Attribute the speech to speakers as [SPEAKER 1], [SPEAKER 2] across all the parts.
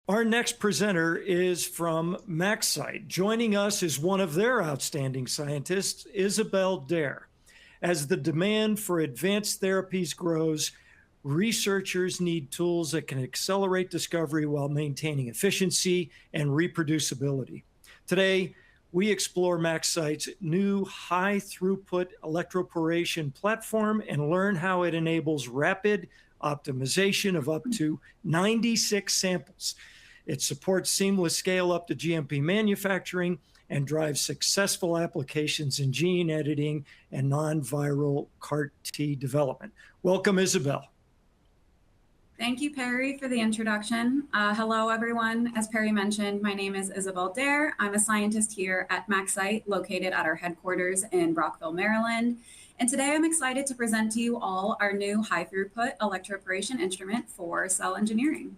[SPEAKER 1] Our next presenter is from MaxCyte. Joining us is one of their outstanding scientists, Isabel Daher. As the demand for advanced therapies grows, researchers need tools that can accelerate discovery while maintaining efficiency and reproducibility. Today, we explore MaxCyte's new high-throughput electroporation platform and learn how it enables rapid optimization of up to 96 samples. It supports seamless scale up to GMP manufacturing and drives successful applications in gene editing and non-viral CAR-T development. Welcome, Isabel.
[SPEAKER 2] Thank you, Perry, for the introduction. Hello, everyone. As Perry mentioned, my name is Isabel Daher. I'm a scientist here at MaxCyte, located at our headquarters in Rockville, Maryland. And today I'm excited to present to you all our new high-throughput electroporation instrument for cell engineering.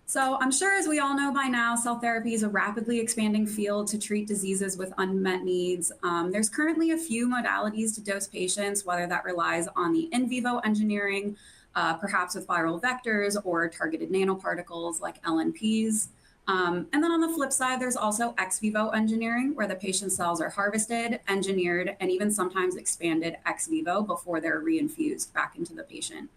[SPEAKER 2] So I'm sure, as we all know by now, cell therapy is a rapidly expanding field to treat diseases with unmet needs. There's currently a few modalities to dose patients, whether that relies on the in vivo engineering, perhaps with viral vectors or targeted nanoparticles like LNPs. And then on the flip side, there's also ex vivo engineering, where the patient's cells are harvested, engineered, and even sometimes expanded ex vivo before they're reinfused back into the patient.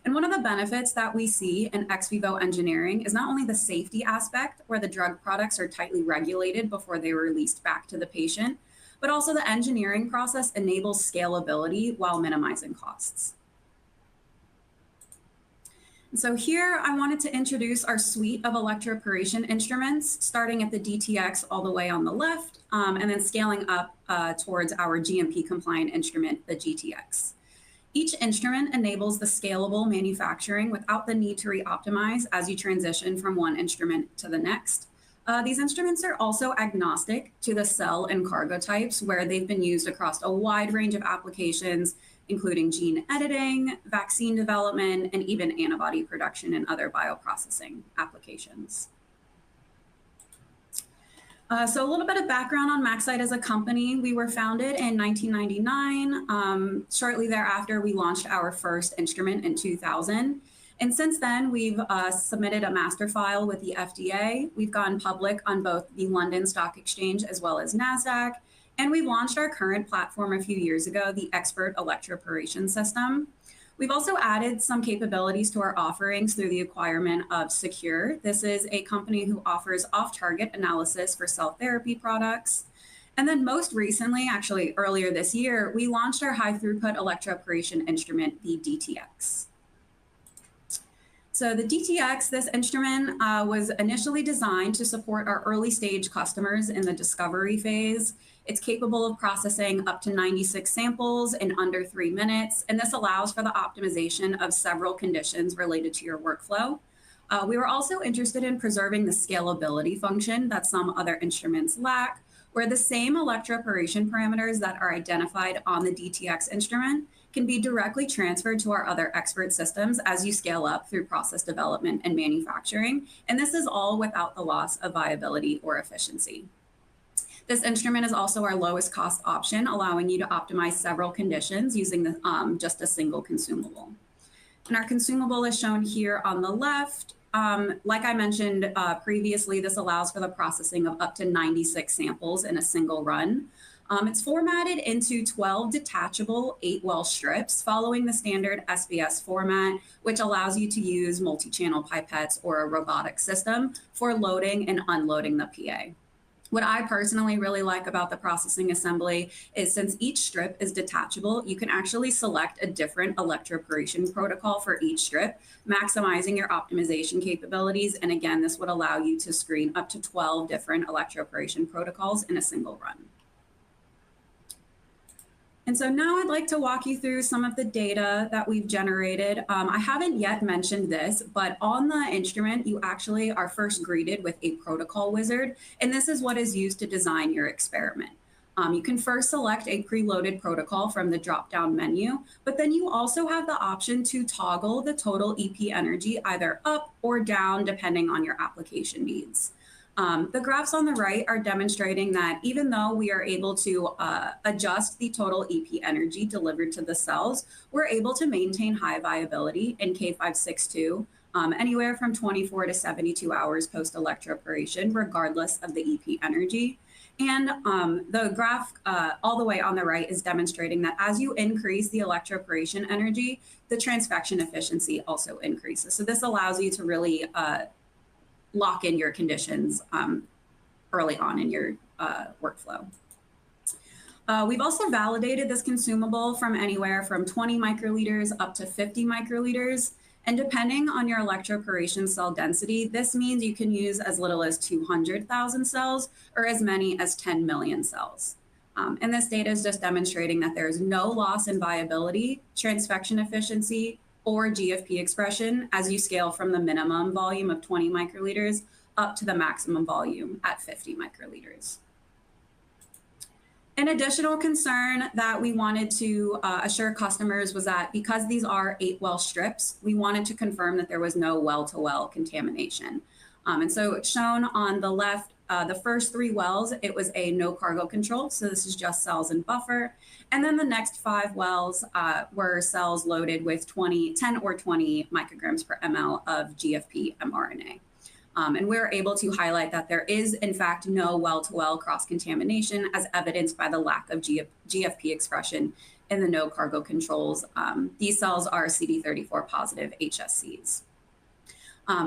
[SPEAKER 2] And one of the benefits that we see in ex vivo engineering is not only the safety aspect, where the drug products are tightly regulated before they are released back to the patient, but also the engineering process enables scalability while minimizing costs. So here I wanted to introduce our suite of electroporation instruments, starting at the DTX all the way on the left, and then scaling up towards our GMP compliant instrument, the GTX. Each instrument enables the scalable manufacturing without the need to re-optimize as you transition from one instrument to the next. These instruments are also agnostic to the cell and cargo types, where they've been used across a wide range of applications, including gene editing, vaccine development, and even antibody production and other bioprocessing applications. So a little bit of background on MaxCyte as a company. We were founded in 1999. Shortly thereafter, we launched our first instrument in 2000. And since then, we've submitted a master file with the FDA. We've gone public on both the London Stock Exchange as well as NASDAQ. And we launched our current platform a few years ago, the Expert Electroporation System. We've also added some capabilities to our offerings through the acquirement of Secure. This is a company who offers off-target analysis for cell therapy products. And then most recently, actually earlier this year, we launched our high-throughput electroporation instrument, the DTX. So the DTX, this instrument was initially designed to support our early stage customers in the discovery phase. It's capable of processing up to 96 samples in under 3 minutes, and this allows for the optimization of several conditions related to your workflow. We were also interested in preserving the scalability function that some other instruments lack, where the same electroporation parameters that are identified on the DTX instrument can be directly transferred to our other expert systems as you scale up through process development and manufacturing. And this is all without the loss of viability or efficiency. This instrument is also our lowest cost option, allowing you to optimize several conditions using just a single consumable. And our consumable is shown here on the left. Like I mentioned previously, this allows for the processing of up to 96 samples in a single run. It's formatted into 12 detachable 8-well strips following the standard SBS format, which allows you to use multi-channel pipettes or a robotic system for loading and unloading the PA. What I personally really like about the processing assembly is, since each strip is detachable, you can actually select a different electroporation protocol for each strip, maximizing your optimization capabilities. And again, this would allow you to screen up to 12 different electroporation protocols in a single run. And so now I'd like to walk you through some of the data that we've generated. I haven't yet mentioned this, but on the instrument, you actually are first greeted with a protocol wizard, and this is what is used to design your experiment. You can first select a preloaded protocol from the drop-down menu, but then you also have the option to toggle the total EP energy either up or down, depending on your application needs. The graphs on the right are demonstrating that even though we are able to adjust the total EP energy delivered to the cells, we're able to maintain high viability in K562 anywhere from 24 to 72 hours post electroporation, regardless of the EP energy. And the graph all the way on the right is demonstrating that as you increase the electroporation energy, the transfection efficiency also increases. So this allows you to really lock in your conditions early on in your workflow. We've also validated this consumable from anywhere from 20 microliters up to 50 microliters. And depending on your electroporation cell density, this means you can use as little as 200,000 cells or as many as 10 million cells. And this data is just demonstrating that there is no loss in viability, transfection efficiency, or GFP expression as you scale from the minimum volume of 20 microliters up to the maximum volume at 50 microliters. An additional concern that we wanted to assure customers was that because these are 8-well strips, we wanted to confirm that there was no well-to-well contamination. And so shown on the left, the first 3 wells, it was a no cargo control. So this is just cells and buffer. And then the next 5 wells were cells loaded with 10 or 20 micrograms per ml of GFP mRNA. And we're able to highlight that there is, in fact, no well-to-well cross-contamination as evidenced by the lack of GFP expression in the no cargo controls. These cells are CD34 positive HSCs.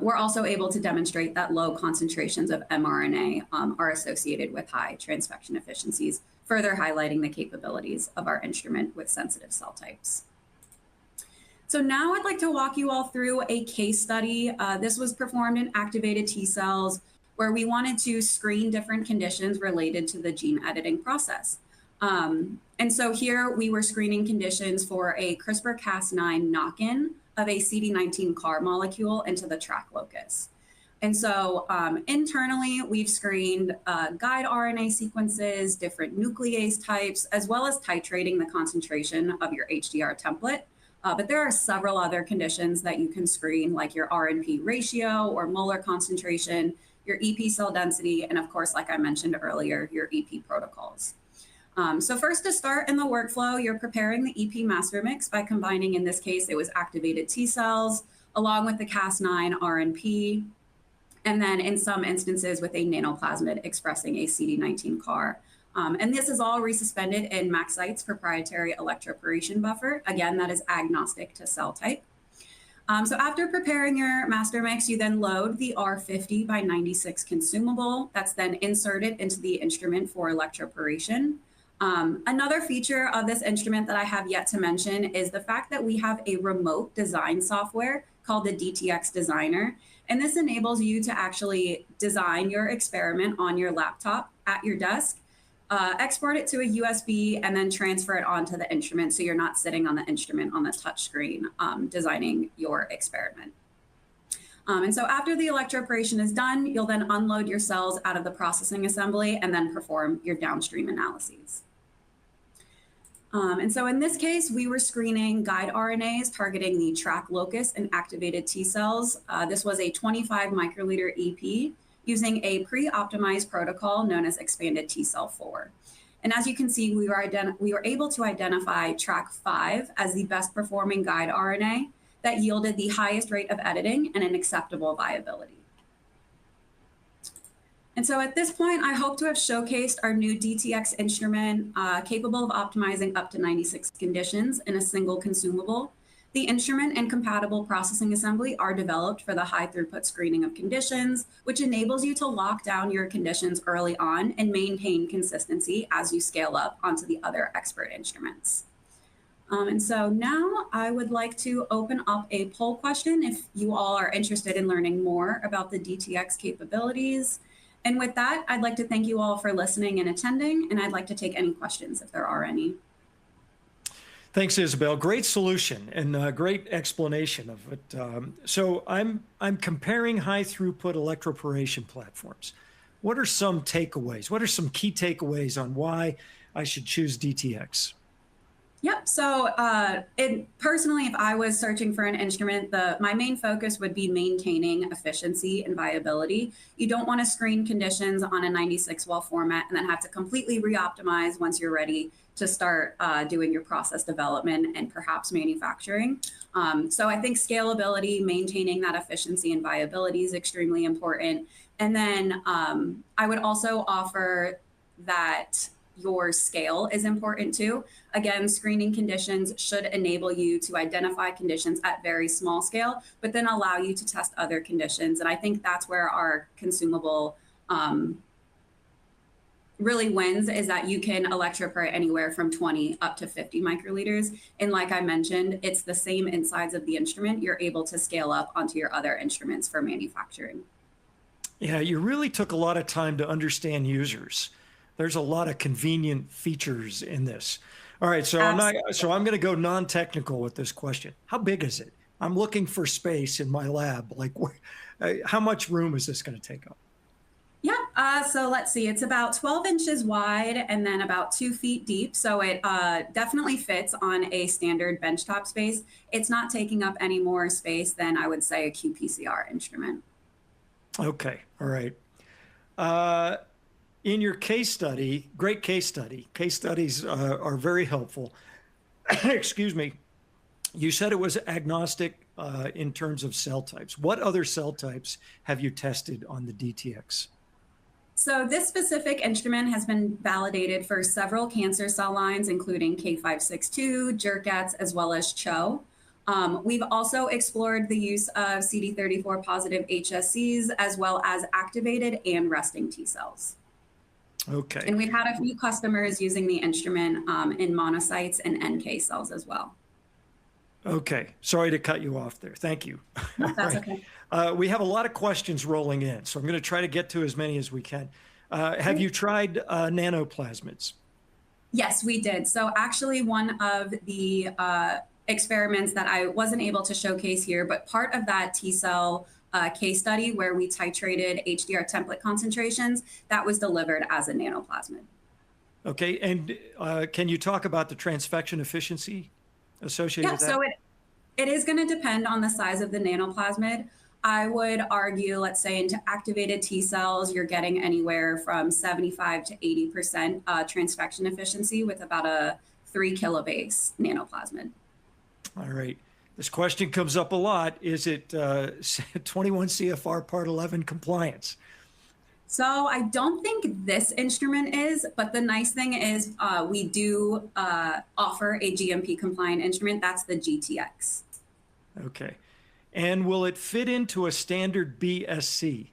[SPEAKER 2] We're also able to demonstrate that low concentrations of mRNA are associated with high transfection efficiencies, further highlighting the capabilities of our instrument with sensitive cell types. So now I'd like to walk you all through a case study. This was performed in activated T cells where we wanted to screen different conditions related to the gene editing process. And so here we were screening conditions for a CRISPR-Cas9 knock-in of a CD19 CAR molecule into the track locus. And so internally, we've screened guide RNA sequences, different nuclease types, as well as titrating the concentration of your HDR template. But there are several other conditions that you can screen, like your RNP ratio or molar concentration, your EP cell density, and of course, like I mentioned earlier, your EP protocols. So first to start in the workflow, you're preparing the EP master mix by combining, in this case, it was activated T cells, along with the Cas9 RNP, and then in some instances with a nanoplasmid expressing a CD19 CAR. And this is all resuspended in MaxCyte's proprietary electroporation buffer. Again, that is agnostic to cell type. So after preparing your master mix, you then load the R50 by 96 consumable. That's then inserted into the instrument for electroporation. Another feature of this instrument that I have yet to mention is the fact that we have a remote design software called the DTX Designer. And this enables you to actually design your experiment on your laptop at your desk, export it to a USB, and then transfer it onto the instrument so you're not sitting on the instrument on the touch screen designing your experiment. And so after the electroporation is done, you'll then unload your cells out of the processing assembly and then perform your downstream analyses. And so in this case, we were screening guide RNAs targeting the track locus and activated T cells. This was a 25 microliter EP using a pre-optimized protocol known as expanded T cell 4. And as you can see, we were able to identify track 5 as the best performing guide RNA that yielded the highest rate of editing and an acceptable viability. And so at this point, I hope to have showcased our new DTX instrument capable of optimizing up to 96 conditions in a single consumable. The instrument and compatible processing assembly are developed for the high throughput screening of conditions, which enables you to lock down your conditions early on and maintain consistency as you scale up onto the other expert instruments. And so now I would like to open up a poll question if you all are interested in learning more about the DTX capabilities. And with that, I'd like to thank you all for listening and attending, and I'd like to take any questions if there are any.
[SPEAKER 1] Thanks, Isabel. Great solution and great explanation of it. So I'm comparing high throughput electroporation platforms. What are some takeaways? What are some key takeaways on why I should choose DTX?
[SPEAKER 2] Yep. So, personally, if I was searching for an instrument, my main focus would be maintaining efficiency and viability. You don't want to screen conditions on a 96 well format and then have to completely re-optimize once you're ready to start doing your process development and perhaps manufacturing. So I think scalability, maintaining that efficiency and viability is extremely important. And then I would also offer that your scale is important too. Again, screening conditions should enable you to identify conditions at very small scale, but then allow you to test other conditions. And I think that's where our consumable really wins, is that you can electroporate anywhere from 20 up to 50 microliters. And like I mentioned, it's the same insides of the instrument. You're able to scale up onto your other instruments for manufacturing.
[SPEAKER 1] Yeah, you really took a lot of time to understand users. There's a lot of convenient features in this. All right, so I'm going to go non-technical with this question. How big is it? I'm looking for space in my lab. Like, how much room is this going to take up?
[SPEAKER 2] Yeah, so let's see. It's about 12 inches wide and then about 2 feet deep. So it definitely fits on a standard benchtop space. It's not taking up any more space than, I would say, a qPCR instrument.
[SPEAKER 1] Okay, all right. In your case study, great case studies are very helpful. Excuse me. You said it was agnostic in terms of cell types. What other cell types have you tested on the DTX?
[SPEAKER 2] So this specific instrument has been validated for several cancer cell lines, including K562, Jerkats, as well as CHO. We've also explored the use of CD34 positive HSCs, as well as activated and resting T cells.
[SPEAKER 1] Okay.
[SPEAKER 2] And we've had a few customers using the instrument in monocytes and NK cells as well.
[SPEAKER 1] Okay. Sorry to cut you off there. Thank you.
[SPEAKER 2] No, that's
[SPEAKER 1] right.
[SPEAKER 2] okay.
[SPEAKER 1] We have a lot of questions rolling in, so I'm going to try to get to as many as we can. Have you tried nanoplasmids?
[SPEAKER 2] Yes, we did. So actually one of the experiments that I wasn't able to showcase here, but part of that T cell case study where we titrated HDR template concentrations, that was delivered as a nanoplasmid.
[SPEAKER 1] Okay, and can you talk about the transfection efficiency associated with that?
[SPEAKER 2] So it is going to depend on the size of the nanoplasmid. I would argue, let's say into activated T cells, you're getting anywhere from 75 to 80% transfection efficiency with about a 3 kilobase nanoplasmid.
[SPEAKER 1] All right. This question comes up a lot. Is it 21 CFR Part 11 compliance?
[SPEAKER 2] So I don't think this instrument is, but the nice thing is we do offer a GMP compliant instrument. That's the GTX.
[SPEAKER 1] Okay. And will it fit into a standard BSC?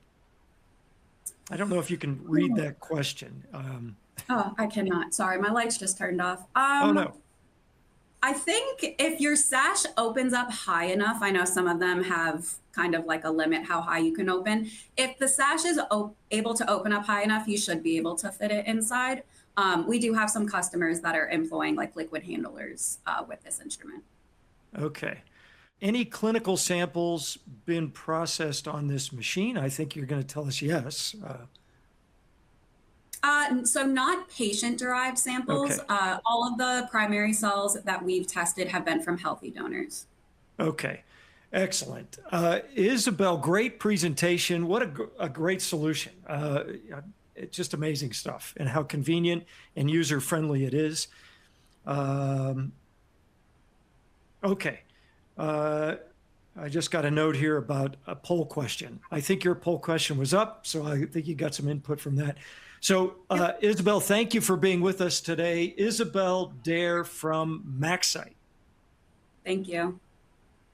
[SPEAKER 1] I don't know if you can read that question.
[SPEAKER 2] Oh, I cannot. Sorry, my lights just turned off.
[SPEAKER 1] Oh, no.
[SPEAKER 2] I think if your sash opens up high enough, I know some of them have kind of like a limit how high you can open. If the sash is able to open up high enough, you should be able to fit it inside. We do have some customers that are employing like liquid handlers with this instrument.
[SPEAKER 1] Okay. Any clinical samples been processed on this machine? I think you're going to tell us yes.
[SPEAKER 2] So not patient-derived samples.
[SPEAKER 1] Okay.
[SPEAKER 2] All of the primary cells that we've tested have been from healthy donors.
[SPEAKER 1] Okay, excellent. Isabel, great presentation. What a great solution. It's just amazing stuff and how convenient and user-friendly it is. Okay. I just got a note here about a poll question. I think your poll question was up, so I think you got some input from that. So Isabel, thank you for being with us today. Isabel Daher from MaxCyte.
[SPEAKER 2] Thank you.